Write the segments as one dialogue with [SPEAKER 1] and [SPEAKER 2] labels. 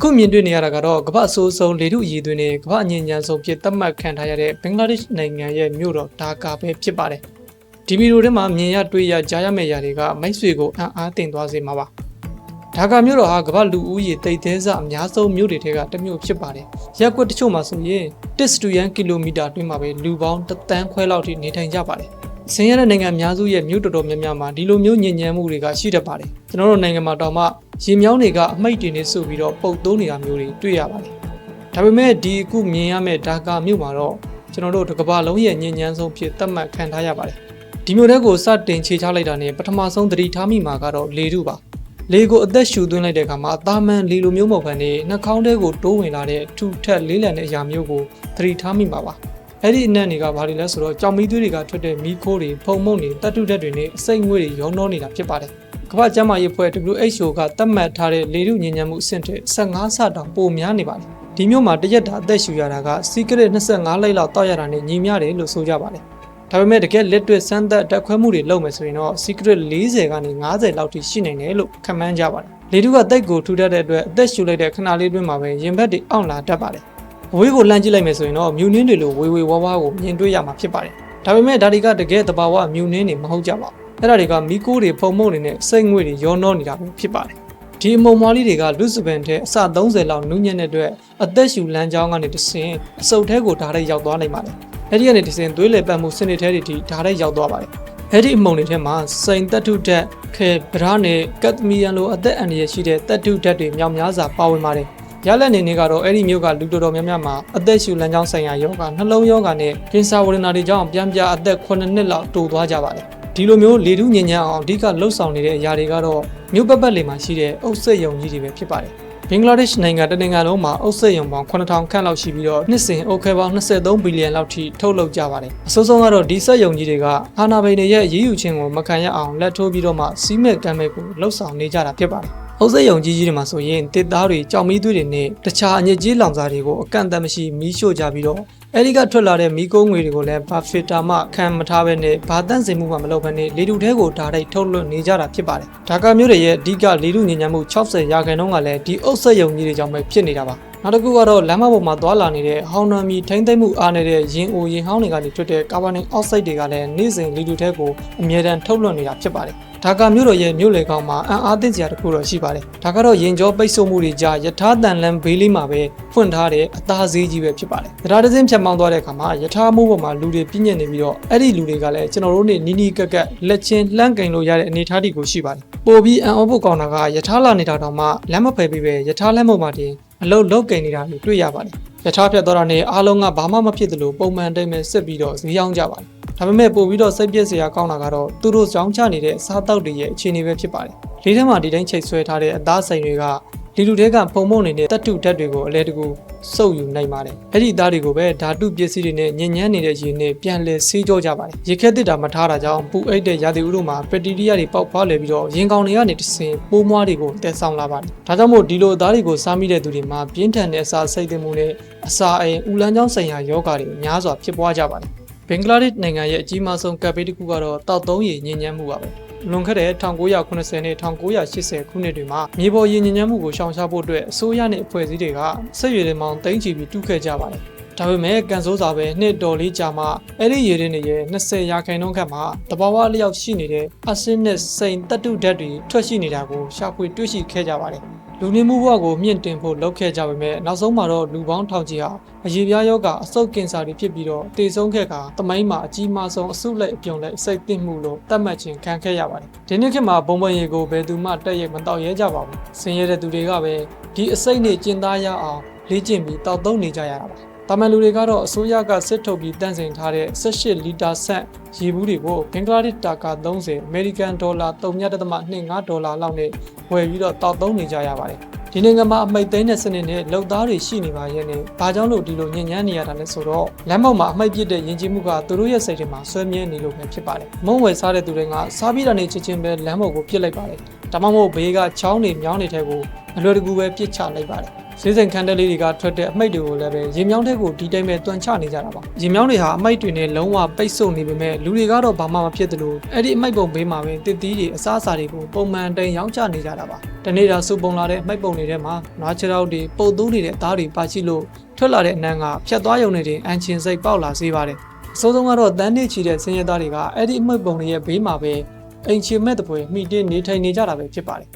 [SPEAKER 1] အခုမြင်တွေ့နေရတာကတော့ကမ္ဘာအဆိုးဆုံးလေထုအရည်သွေးနဲ့ကမ္ဘာအငြိမ်ညာဆုံးဖြစ်သတ်မှတ်ခံထားရတဲ့ဘင်္ဂလားဒေ့ရှ်နိုင်ငံရဲ့မြို့တော်ဒါကာပဲဖြစ်ပါတယ်ဒီဗီဒီယိုထဲမှာမြင်ရတွေ့ရကြားရမယ့်ຢာတွေကမိတ်ဆွေကိုအံ့အားသင့်သွားစေမှာပါဒါကာမြို့တော်ဟာကမ္ဘာလူဦးရေတိတ်သေးစားအများဆုံးမြို့တွေထဲကတစ်မြို့ဖြစ်ပါတယ်ရပ်ကွက်တချို့မှာဆိုရင်တစ်စတူယန်ကီလိုမီတာတွင်းမှာပဲလူပေါင်း1 သန်းခွဲလောက်ထိနေထိုင်ကြပါတယ်ဆင်းရဲတဲ့နိုင်ငံအများစုရဲ့မြို့တော်တော်များများမှာဒီလိုမျိုးညဉ့်ညမ်းမှုတွေကရှိတတ်ပါတယ်ကျွန်တော်တို့နိုင်ငံမှာတောင်မှရေမြောင်းတွေကအမိတ်တွေနဲ့ဆိုပြီးတော့ပုတ်သုံးနေတာမျိုးတွေတွေ့ရပါတယ်ဒါပေမဲ့ဒီအခုမြင်ရမယ့်ဒါကာမြို့မှာတော့ကျွန်တော်တို့တစ်ကမ္ဘာလုံးရဲ့ညဉ့်ညမ်းဆုံးဖြစ်သတ်မှတ်ခံထားရပါတယ်ဒီမြို့ထဲကိုစတင်ခြေချလိုက်တာနဲ့ပထမဆုံးသတိထားမိမှာကတော့လေထုပါလေကိုအသက်ရှူသွင်းလိုက်တဲ့အခါမှာအသားမှန်လေလိုမျိုးမဟုတ်ဘဲနဲ့နှာခေါင်းထဲကိုတိုးဝင်လာတဲ့ထူထပ်လေးလံတဲ့အရာမျိုးကိုသတိထားမိမှာပါအဲ့ဒီအနက်တွေကဘာတွေလဲဆိုတော့ကြောင်မီးသွေးတွေကထွက်တဲ့မီးခိုးတွေဖုံမုန့်တွေတတုဓာတ်တွေနဲ့အစိမ့်ငွေတွေရောနှောနေတာဖြစ်ပါတယ်ကမ္ဘာ့ကျန်းမာရေးအဖွဲ့ WHO ကသတ်မှတ်ထားတဲ့လေထုညဉ့်ညမ်းမှုအဆင့်တွေ15ဆတောင်ပိုများနေပါတယ်ဒီမြို့မှာတရက်တာအသက်ရှူရတာကစီကရက်25လိပ်လောက်တောက်ရတာနဲ့ညီမျှတယ်လို့ဆိုကြပါတယ်ဒါပေမဲ့တကယ်လက်တွေ့စမ်းသပ်တက်ခွဲမှုတွေလုပ်မယ်ဆိုရင်တော့ secret 40ကနေ50လောက်ထိရှိနိုင်တယ်လို့ခန့်မှန်းကြပါတယ်လေထုကတိတ်ကိုထူထပ်တဲ့အတွက်အသက်ရှူလိုက်တဲ့ခဏလေးတွင်းမှာပဲရင်ဘတ်တွေအောင့်လာတတ်ပါတယ်အဝေးကိုလှမ်းကြည့်လိုက်မယ်ဆိုရင်တော့မြူနင်းတွေလိုဝေဝေဝါးဝါးကိုမြင်တွေ့ရမှာဖြစ်ပါတယ်ဒါပေမဲ့ဒါတွေကတကယ်သဘာဝမြူနင်းတွေမဟုတ်ကြပါဘူးအဲ့ဒါတွေကမီးခိုးတွေဖုံမုန့်တွေနဲ့စိတ်ငွေတွေရောနှောနေတာပဲဖြစ်ပါတယ်ဒီအမုံမွားလေးတွေကလူစပန်ထဲအစ30လောက်နူးညံ့တဲ့အတွက်အသက်ရှူလမ်းကြောင်းကနေတဆင်အဆုတ်ထဲကိုဓာတ်ရိုက်ရောက်သွားနိုင်ပါတယ်အဲ့ဒီကနေတဆင်သွေးလေပတ်မှုစနစ်ထဲတွေဓာတ်ရိုက်ရောက်သွားပါတယ်အဲ့ဒီအမုံတွေထဲမှာစိန်တက်ထုဓာတ်ခဲဗရာနဲ့ကတ်မီယန်လိုအသက်အန္တရာယ်ရှိတဲ့တက်ထုဓာတ်တွေမြောက်များစွာပါဝင်ပါတယ်ရလက်နေနေကတော့အဲ့ဒီမျိုးကလူတော်တော်များများမှာအသက်ရှူလမ်းကြောင်းဆိုင်ရာယောဂနှလုံးယောဂနဲ့ကင်ဆာဝေဒနာတွေကြောင့်ပြန်ပြအသက်9နှစ်လောက်တိုးသွားကြပါတယ်ဒီလိုမျိုးလေထုညဉ့်ညမ်းအောင်အဓိကလှုပ်ဆောင်နေတဲ့အရာတွေကတော့မြို့ပတ်ပတ်လေးမှာရှိတဲ့အုပ်စိတ်ယုံကြီးတွေပဲဖြစ်ပါတယ်ဘင်္ဂလားဒေ့ရှ်နိုင်ငံတနိုင်ငံလုံးမှာအုပ်စိတ်ယုံပေါင်း9000ခန့်လောက်ရှိပြီးတော့နှစ်စဉ်အုပ်ခဲပေါင်း23ဘီလီယံလောက်ထိထုတ်လုပ်ကြပါတယ်အစိုးဆုံးကတော့ဒီစက်ယုံကြီးတွေကအာဏာပိုင်တွေရဲ့ရည်ယူခြင်းကိုမခံရအောင်လက်ထိုးပြီးတော့မှစီးမဲ့ကမ်းမဲ့ကိုလှုပ်ဆောင်နေကြတာဖြစ်ပါတယ်အုပ်စိတ်ယုံကြီးတွေမှာဆိုရင်တစ်သားတွေကြောင်မီးသွေးတွေနဲ့တခြားအညစ်အကြေးလောင်စာတွေကိုအကန့်အသတ်မရှိမီးရှို့ကြပြီးတော့အဲဒီကထွက်လာတဲ့မီးကုန်းငွေတွေကိုလည်းဘာဖီတာမှခံမထားဘဲနဲ့ဘာတန့်စင်မှုမှမလုပ်ဘဲနဲ့လေထုထဲကိုဓာတ်ရိုက်ထုတ်လွှတ်နေကြတာဖြစ်ပါတယ်ဒါကာမြို့ရဲ့အဓိကလေထုညဉ့်ညမ်းမှု60%ကလည်းဒီအုပ်စိတ်ယုံကြီးတွေကြောင့်ပဲဖြစ်နေတာပါနောက်တစ်ခုကတော့လမ်းမပေါ်မှာသွားလာနေတဲ့ဟောင်းနှမ်းမီထိမ့်သိမ့်မှုအားနေတဲ့ရင်အိုရင်ဟောင်းတွေကနေထွက်တဲ့ကာဗွန်ဒိုင်အောက်ဆိုက်တွေကလည်းနေ့စဉ်လေထုထဲကိုအမြဲတမ်းထုတ်လွှတ်နေတာဖြစ်ပါတယ်ဒါကာမြို့တော်ရဲ့မြို့လေကောင်းမှာအံ့အားသင့်စရာတစ်ခုတော့ရှိပါတယ်ဒါကတော့ရင်ကျော်ပိတ်ဆို့မှုတွေကြားယထာတန်လန်းဘေးလေးမှာပဲဖွင့်ထားတဲ့အသားဈေးကြီးပဲဖြစ်ပါတယ်တရားတစင်းဖြတ်မောင်းသွားတဲ့အခါမှာယထာမိုးပေါ်မှာလူတွေပြည့်ညက်နေပြီးတော့အဲ့ဒီလူတွေကလည်းကျွန်တော်တို့နေနီးနီးကက်ကက်လက်ချင်းလှမ်းကင်လို့ရတဲ့အနေအထားတွေကိုရှိပါတယ်ပို့ပြီးအံ့ဩဖို့ကောင်းတာကယထာလာနေတာတောင်မှလမ်းမဖယ်ပြီးပဲယထာလမ်းပေါ်မှာတင်အလုတ်လုတ်ကင်နေတာကိုတွေ့ရပါတယ်ယထာဖြတ်သွားတာနဲ့အားလုံးကဘာမှမဖြစ်သလိုပုံမှန်တိုင်းပဲစစ်ပြီးတော့ဈေးရောက်ကြပါတယ်ဒါပေမဲ့ပို့ပြီးတော့စိတ်ပြည့်စရာကောင်းတာကတော့သူတို့ကြောင်းချနေတဲ့အစားအသောက်တွေရဲ့အခြေအနေပဲဖြစ်ပါတယ်။လေးထဲမှာဒီတိုင်းချိတ်ဆွဲထားတဲ့အသားစိမ်တွေကလေထုထဲကဖုံမုန့်နေတဲ့တတုဓာတ်တွေကိုအလဲတကူစုပ်ယူနိုင်ပါတယ်။အဲ့ဒီအသားတွေကိုပဲဓာတုပစ္စည်းတွေနဲ့ညဉ့်ညမ်းနေတဲ့ရေနဲ့ပြန်လည်ဆေးကြောကြပါတယ်။ရေခဲတစ်တာမထားတာကြောင့်ပူအိတ်တဲ့ရာသီဥတုမှာဘက်တီးရီးယားတွေပေါက်ဖွားလေပြီးတော့ရင်ကောင်တွေကနေတဆင်ပိုးမွှားတွေကိုတည်ဆောင်လာပါတယ်။ဒါကြောင့်မို့ဒီလိုအသားတွေကိုစားမိတဲ့သူတွေမှာပြင်းထန်တဲ့အစာစိတ်သွင်းမှုနဲ့အစာအိမ်ဥလန်းချောင်းဆိုင်ရာယောဂါတွေများစွာဖြစ်ပွားကြပါတယ်ဘင်္ဂလားဒေ့ရှ်နိုင်ငံရဲ့အကြီးမားဆုံးကပ်ဘေးတစ်ခုကတော့တောက်သုံးရေညဉ့်ညမ်းမှုပါပဲလွန်ခဲ့တဲ့1990နဲ့1980ခုနှစ်တွေမှာမြေပေါ်ရေညဉ့်ညမ်းမှုကိုရှောင်ရှားဖို့အတွက်အစိုးရနဲ့အဖွဲ့အစည်းတွေကဆက်ရွေတွေမောင်းသိမ်းချပြီးတူးခဲ့ကြပါတယ်ဒါပေမဲ့ကန်ဆိုးစာပဲနှစ်တော်လေးကြာမှအဲ့ဒီရေတွေရဲ့20%ခန့်မှာတဘာဝလျောက်ရှိနေတဲ့အဆစ်နဲ့စိန်တတုဓာတ်တွေထွက်ရှိနေတာကိုရှာဖွေတွေ့ရှိခဲ့ကြပါတယ်လူနေမှုဘဝကိုမြင့်တင်ဖို့လုပ်ခဲ့ကြပေမဲ့နောက်ဆုံးမှာတော့လူပေါင်းထောင်ချီဟာအရေပြားယောဂအဆုတ်ကင်ဆာတွေဖြစ်ပြီးတော့တည်ဆုံးခဲ့ကသမိုင်းမှာအကြီးမားဆုံးအဆုတ်လိုက်အပြုံလိုက်စိတ်သိမ့်မှုလို့သတ်မှတ်ခြင်းခံခဲ့ရပါတယ်ဒီနေ့ခေတ်မှာဘုံဘွင်ရေကိုဘယ်သူမှတက်ရိုက်မတောက်ရဲကြပါဘူးဆင်းရဲတဲ့သူတွေကပဲဒီအစိတ်နဲ့ကျင်သားရအောင်လေ့ကျင့်ပြီးတောက်သုံးနေကြရတာပါတာမန်လူတွေကတော့အစိုးရကစစ်ထုတ်ပြီးတန့်စင်ထားတဲ့18လီတာဆန့်ရေဘူးတွေကိုဘင်္ဂလားဒေ့ရှ်တာကာ30အမေရိကန်ဒေါ်လာ3.25ဒေါ်လာလောက်နဲ့ဝယ်ပြီးတော့တောက်သုံးနေကြရပါတယ်ဒီနိုင်ငံမှာအမိတ်သိမ်းတဲ့စနစ်နဲ့လုံသားတွေရှိနေပါရဲ့နဲ့ဘာကြောင့်လို့ဒီလိုညဉ့်ညမ်းနေရတာလဲဆိုတော့လမ်းပေါ်မှာအမိတ်ပြစ်တဲ့ယဉ်ကျေးမှုကသူတို့ရဲ့စိတ်ထဲမှာဆွဲမြဲနေလို့ပဲဖြစ်ပါတယ်မုံဝယ်စားတဲ့သူတွေကစားပြီးတာနဲ့ချက်ချင်းပဲလမ်းပေါ်ကိုပြစ်လိုက်ပါတယ် ဒါမှမဟုတ်ဘေးကချောင်းနေမြောင်းနေတဲ့ကိုအလွယ်တကူပဲပြစ်ချလိုက်ပါတယ်ဈေးစိမ်ခန်းတဲလေးတွေကထွက်တဲ့အမိတ်တွေကိုလည်းပဲရေမြောင်းတဲ့ကိုဒီတိုင်းပဲတွန်ချနေကြတာပါရေမြောင်းတွေဟာအမိတ်တွေနဲ့လုံးဝပိတ်ဆို့နေပေမဲ့လူတွေကတော့ဘာမှမဖြစ်သလိုအဲ့ဒီအမိတ်ပုံဘေးမှာပဲတစ်သီးတွေအစားအစာတွေကိုပုံမှန်တိုင်ရောင်းချနေကြတာပါတနေ့တာစုပုံလာတဲ့အမိတ်ပုံတွေထဲမှာနွားခြေထောက်တွေပုတ်သွင်းနေတဲ့အသားတွေပါရှိလို့ထွက်လာတဲ့အနံ့ကဖြတ်သွားရုံနဲ့တင်အန်ချင်စိတ်ပေါက်လာစေပါတယ်အစိုးဆုံးကတော့တန်းနေချီတဲ့ဆင်းရဲသားတွေကအဲ့ဒီအမိတ်ပုံတွေရဲ့ဘေးမှာပဲအိမ်ချင်မဲ့တဲ့ပွဲမိတင်းနေထိုင်နေကြတာပဲဖြစ်ပါတယ်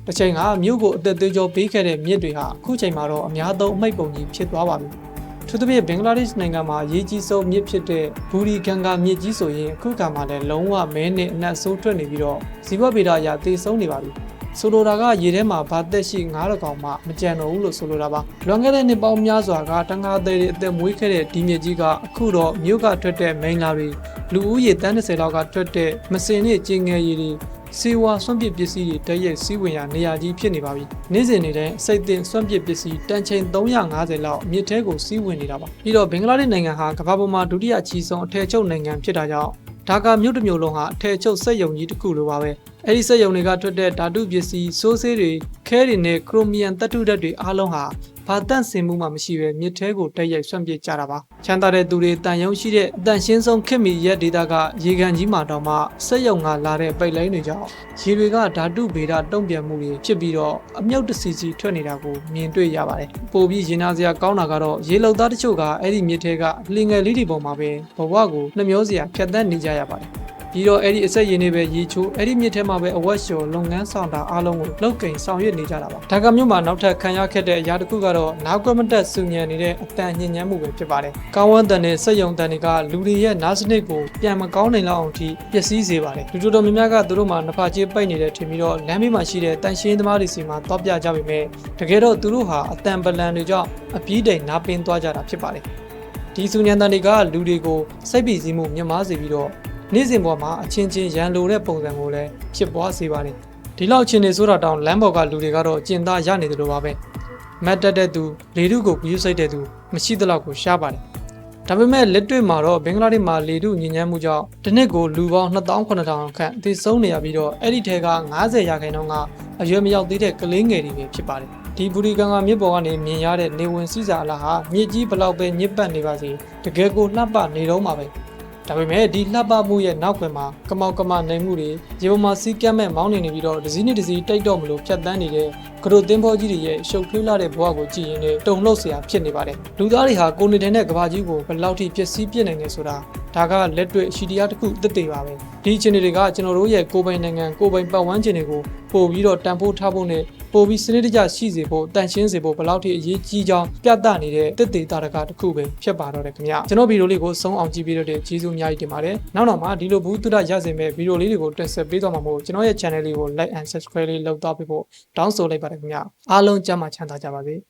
[SPEAKER 1] တစ်ချိန်ကမြို့ကိုအသက်သွေးကြောပေးခဲ့တဲ့မြစ်တွေဟာအခုချိန်မှာတော့အများသုံးအမိတ်ပုံကြီးဖြစ်သွားပါပြီ။ထူးသဖြင့်ဘင်္ဂလားဒေ့ရှ်နိုင်ငံမှာအရေးကြီးဆုံးမြစ်ဖြစ်တဲ့ဘူရီဂန်ဂါမြစ်ကြီးဆိုရင်အခုကမှလည်းလုံးဝမဲနဲ့အနက်ဆိုးထွက်နေပြီးတော့ဇီဝဗေဒအရာသေဆုံးနေပါပြီ။ဆိုလိုတာကရေထဲမှာဘာသက်ရှိငါးရကောင်မှမကြံတော့ဘူးလို့ဆိုလိုတာပါ။လွန်ခဲ့တဲ့နှစ်ပေါင်းများစွာကတန်ခါသေးတွေအသက်မွေးခဲ့တဲ့ဒီမြစ်ကြီးကအခုတော့မြို့ကထွက်တဲ့မိန်လာတွေလူဦးရေတန်း30လောက်ကထွက်တဲ့မစင်နဲ့ကျင်းငယ်ရည်တွေစေဝါစွန့်ပစ်ပစ္စည်းတွေတရက်စီးဝင်ရာနေရာကြီးဖြစ်နေပါပြီ။နေ့စဉ်နေတဲ့စိတ်တင်စွန့်ပစ်ပစ္စည်းတန်ချိန်350လောက်မြစ်ထဲကိုစီးဝင်နေတာပါ။ပြီးတော့ဘင်္ဂလားဒေ့ရှ်နိုင်ငံဟာကမ္ဘာပေါ်မှာဒုတိယအကြီးဆုံးအထည်ချုပ်နိုင်ငံဖြစ်တာကြောင့်ဒါကာမြို့တစ်မြို့လုံးဟာအထည်ချုပ်စက်ရုံကြီးတစ်ခုလိုပါပဲ။အဲဒီစက်ရုံတွေကထွက်တဲ့ဓာတုပစ္စည်းစိုးဆေးတွေခဲတွေနဲ့ခရိုမီယမ်သတ္တုဓာတ်တွေအားလုံးဟာဘာတန့်စင်မှုမှမရှိပဲမြစ်ထဲကိုတက်ရိုက်ဆွန့်ပစ်ကြတာပါချမ်းသာတဲ့သူတွေတန်ယုံရှိတဲ့အတန်ရှင်းဆုံးခေတ်မီရက်ဒေတာကရေကန်ကြီးမှာတော့မှစက်ရုံကလာတဲ့ပိတ်လိုင်းတွေကြောင့်ရေတွေကဓာတုဗေဒတုံ့ပြန်မှုတွေဖြစ်ပြီးတော့အမြုပ်တစီစီထွက်နေတာကိုမြင်တွေ့ရပါတယ်ပို့ပြီးရင်နာစရာကောင်းတာကတော့ရေလုံသားတချို့ကအဲ့ဒီမြစ်ထဲကလင်ငယ်လေးတွေပေါ်မှာပဲဘဝကိုနှမျောစရာဖြတ်သန်းနေကြရပါတယ်ပြီးတော့အဲ့ဒီအဆက်ရည်နေပဲရေချိုးအဲ့ဒီမြစ်ထဲမှာပဲအဝတ်လျှော်လုပ်ငန်းဆောင်တာအားလုံးကိုလောက်ကင်ဆောင်ရွက်နေကြတာပါဒါကမြို့မှာနောက်ထပ်ခံရခဲ့တဲ့အရာတစ်ခုကတော့နားကွက်မတက်ဆူညံနေတဲ့အတန်ညဉ့်ညမ်းမှုပဲဖြစ်ပါတယ်ကောင်းဝန်းတန်နဲ့စက်ယုံတန်တွေကလူတွေရဲ့နားစနစ်ကိုပြန်မကောင်းနိုင်လောက်အောင်ထိပျက်စီးစေပါတယ်လူတို့တော်များများကသူတို့မှာနှစ်ဖာချေပိတ်နေတဲ့ထင်ပြီးတော့လမ်းဘေးမှာရှိတဲ့တန်ရှင်းသမားတွေစီမှာတောပြကြပေမဲ့တကယ်တော့သူတို့ဟာအတန်ပလန်တွေကြောင့်အပြီးတိုင်နားပင်းသွားကြတာဖြစ်ပါတယ်ဒီဆူညံတန်တွေကလူတွေကိုစိတ်ပီစီမှုမြင့်မားစေပြီးတော့နေ့စဉ်ပေါ်မှာအချင်းချင်းရန်လိုတဲ့ပုံစံကိုလည်းဖြစ်ပွားစေပါတယ်ဒီလောက်ချင်းနေဆိုတာတောင်လမ်းပေါ်ကလူတွေကတော့ကျင်သားရနေတယ်လို့ပါပဲမတ်တက်တဲ့သူလေထုကိုကူးစိတ်တဲ့သူမရှိသလောက်ကိုရှားပါတယ်ဒါပေမဲ့လက်တွေ့မှာတော့ဘင်္ဂလားဒေ့ရှ်မှာလေထုညဉ့်ညမ်းမှုကြောင့်တစ်နှစ်ကိုလူပေါင်း2,900ခန့်အသေးဆုံးနေရပြီးတော့အဲ့ဒီထဲက90%ကအရွယ်မရောက်သေးတဲ့ကလေးငယ်တွေပဲဖြစ်ပါတယ်ဒီဘူရီကန်ကမြစ်ပေါ်ကနေမြင်ရတဲ့နေဝင်စီးစာအလားဟာမြစ်ကြီးဘလောက်ပဲညစ်ပတ်နေပါစေတကယ်ကိုလှပနေတော့မှာပဲဒါပေမဲ့ဒီလှပမှုရဲ့နောက်ွယ်မှာကမောက်ကမနိုင်မှုတွေရေပေါ်မှာစီးကမ်းမဲ့မောင်းနေပြီးတော့တစ်စီးနဲ့တစ်စီးတိတ်တော့မလို့ဖြတ်တန်းနေတဲ့ကရိုသင်းဖောကြီးတွေရဲ့ရှုပ်ထွေးလာတဲ့ဘဝကိုကြည့်ရင်လည်းတုန်လှုပ်စရာဖြစ်နေပါတယ်လူသားတွေဟာကိုယ်နေတဲ့ကဘာကြီးကိုဘယ်လောက်ထိပျက်စီးပြစ်နိုင်လဲဆိုတာဒါကလက်တွေ့အရှိတရားတစ်ခုအသက်သေးပါပဲဒီအခြေအနေတွေကကျွန်တော်တို့ရဲ့ကိုယ်ပိုင်နိုင်ငံကိုယ်ပိုင်ပတ်ဝန်းကျင်တွေကိုပို့ပြီးတော့တန်ဖိုးထားဖို့နဲ့ပို့ပြီးစနစ်တကျရှိစေဖို့တန်ရှင်းစေဖို့ဘယ်လောက်ထိအရေးကြီးကြောင်းပြသနေတဲ့တစ်သေးတာတကတစ်ခုပဲဖြစ်ပါတော့တယ်ခင်ဗျကျွန်တော်ဗီဒီယိုလေးကိုဆုံးအောင်ကြည့်ပြီးတော့ကျေးဇူးအများကြီးတင်ပါတယ်နောက်မှာဒီလိုဘူးတုဒရစေမဲ့ဗီဒီယိုလေးတွေကိုတင်ဆက်ပေးသွားမှာမို့ကျွန်တော်ရဲ့ channel လေးကို like and subscribe လေးလုပ်သွားပေးဖို့တောင်းဆိုလိုက်ပါတယ်ခင်ဗျအားလုံးကျမ်းမာချမ်းသာကြပါစေ